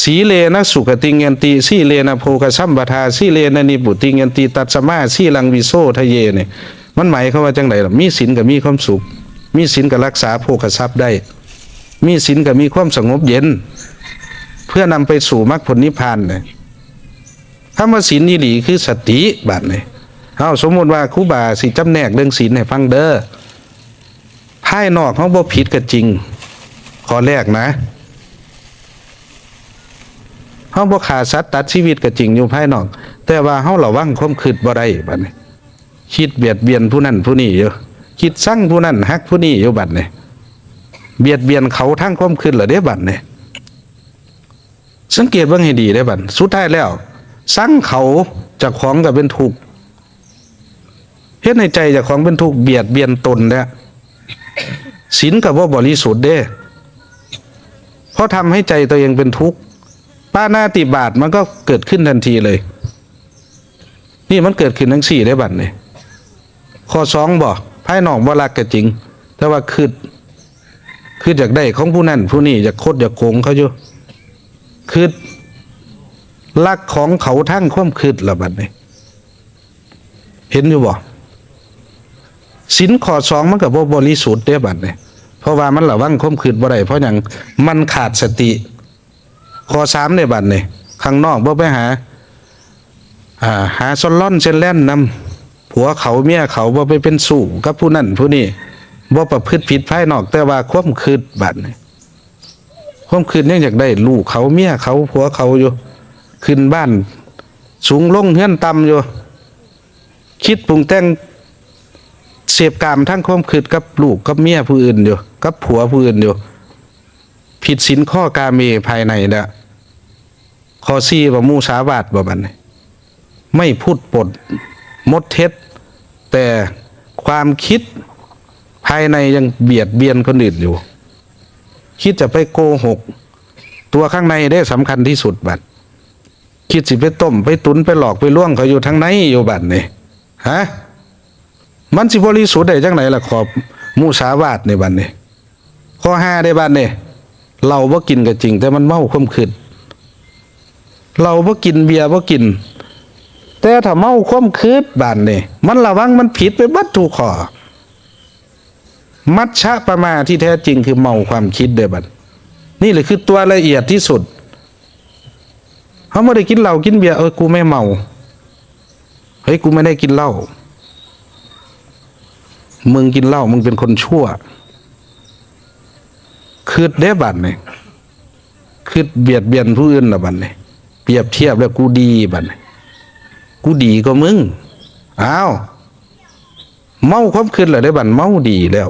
สีเลนะสุขติงยันติสีเลนะโภคสัมปทาสีเลนะนิบุติงยันติตัสสมาสีลังวิโสทะเยเนี่ยมันหมายเขาว่าจังไหนล่ะมีศีลกับมีความสุขมีศีลกับรักษาโภคทรัพย์ได้มีศีลกับมีความสงบเย็นเพื่อนำไปสู่มรรคผลนิพพานเนี่ยคำว่าศีลนี่หลีคือสติบัดเนี่ยเอาสมมติว่าครูบาสิจำแนกเรื่องศีลให้ฟังเด้อภายนอกเขาบ่ผิดก็จริงข้อแรกนะเขาบ่ฆ่าสัตว์ตัดชีวิตก็จริงอยู่ภายนอกแต่ว่าเขาระวังความคิดบ่ได้บัดนี้คิดเบียดเบียนผู้นั้นผู้นี้อยู่คิดสั่งผู้นั้นฮักผู้นี้อยู่บัดนี้เบียดเบียนเขาทั้งความคิดเหรอเด้บัดนี้สังเกตเบิ่งให้ดีได้บัดสุดท้ายแล้วสั่งเขาจากของก็เป็นทุกข์เฮ็ดในใจจากของเป็นทุกข์เบียดเบียนตนแล้วศีลก็บ่บริสุทธิ์เด้เพราะทำให้ใจตัวเองเป็นทุกข์ปาณาติบาตมันก็เกิดขึ้นทันทีเลยนี่มันเกิดขึ้นทั้งสี่ได้บัดนี่ข้อสองบอกภายนอกบ่รักก็จริงแต่ว่าคืออยากได้ของผู้นั้นผู้นี้อยากคดอยากโกงเขาอยู่คือรักของเขาทั้งความคิดละบัดนี่เห็นอยู่บ่ศีลข้อสองมันก็บ่บริสุทธิ์ได้บัดนี่เพราะว่ามันระวังความคิดบ่ได้เพราะหยังมันขาดสติข้อสามในบัดนี่ข้างนอกบ่ไปหาซอนล่อนเส้นแล่นนำผัวเขาเมียเขาบ่ไปเป็นสู่กับผู้นั้นผู้นี้บ่ประพฤติผิดภายนอกแต่ว่าความคิดบัดนี่ความคิดยังอยากได้ลูกเขาเมียเขาผัวเขาอยู่ขึ้นบ้านสูงลงเฮือนต่ำอยู่คิดปรุงแต่งเสพกามทั้งความคิดกับลูกกับเมียผู้อื่นอยู่กับผัวผู้อื่นอยู่ผิดศีลข้อกาเมภายในแล้วข้อสี่ว่ามุสาวาทบ่บัดนี้ไม่พูดปดมดเท็จแต่ความคิดภายในยังเบียดเบียนคนอื่นอยู่คิดจะไปโกหกตัวข้างในได้สำคัญที่สุดบัดคิดสิไปต้มไปตุนไปหลอกไปล่วงเขาอยู่ทั้งในอยู่บัดนี่ฮะมันสิบริสุทธิ์ได้จังไหนล่ะขอบมุสาวาทในบัดนี่ข้อห้าได้บัดนี่เราบ่กินก็จริงแต่มันเมาความคิดเราบ่กินเบียร์บ่กินแต่ถ้าเมาความคิดบัดนี่มันระวังมันผิดไปบัดทุกข้อมัชฌะปมาที่แท้จริงคือเมาความคิดเด้อบัดนี่แหละคือตัวละเอียดที่สุดเขาไม่ได้กินเหล้ากินเบียร์กูไม่เมาเฮ้ยกูไม่ได้กินเหล้ามึงกินเหล้ามึงเป็นคนชั่วคืดเด้บัดนี่คืดเบียดเบียนผู้อื่นละบัดนี่เปรียบเทียบแล้วกูดีบัดนี่กูดีก็มึงอ้าวเมาความคืดเลยได้บัดเมาดีแล้ว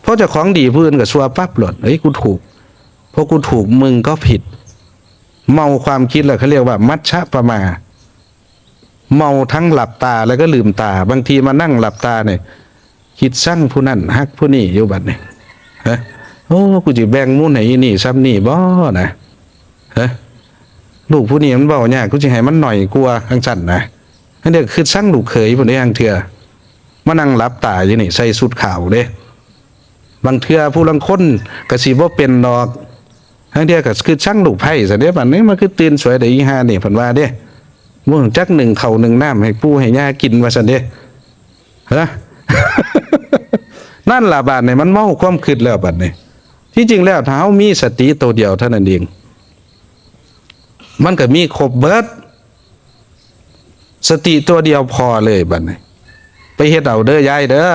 เพราะเจ้าของดีผู้อื่นก็ชัวปั๊บหลดเฮ้ยกูถูกเพราะกูถูกมึงก็ผิดเมาความคิดแหละเขาเรียกว่ามัชฌะปมาเมาทั้งหลับตาแล้วก็ลืมตาบางทีมานั่งหลับตาเนี่ยคิดสั่งผู้นั้นฮักผู้นี้อยู่บัดนี่ฮะโอ้กูจะแบ่งมู่นให้นี่ซ้ำนี่บ่นะฮะลูกผู้นี้มันเบาเนี่ยกูจะให้มันหน่อยกลัวทั้งสั่นนะนั่นเด็กคือสั่งลูกเขยผู้นี้ทางเถื่อมานั่งหลับตาอยู่นี่ใส่สุดขาวเด้บางเถื่อผู้ลังคนกระสีบ่เป็นดอกทั้งเดียวก็คือช่างลูกไผ่ซะเด้บัดนี้มันคือตื่นสวยได้อีห่านี่เพิ่นว่าเด้มื้อจักหนึ่งข้าวหนึ่งน้ำให้ปู่ให้ย่ากินว่าซั่นเด้ฮะ นั่นล่ะบาดนี่มันเมาความคิดแล้วบัดนี้ที่จริงแล้วถ้าเฮามีสติตัวเดียวเท่านั้นเองมันก็มีครบเบิดสติตัวเดียวพอเลยบัดนี้ไปเฮ็ดเอาเด้อยายเด้อ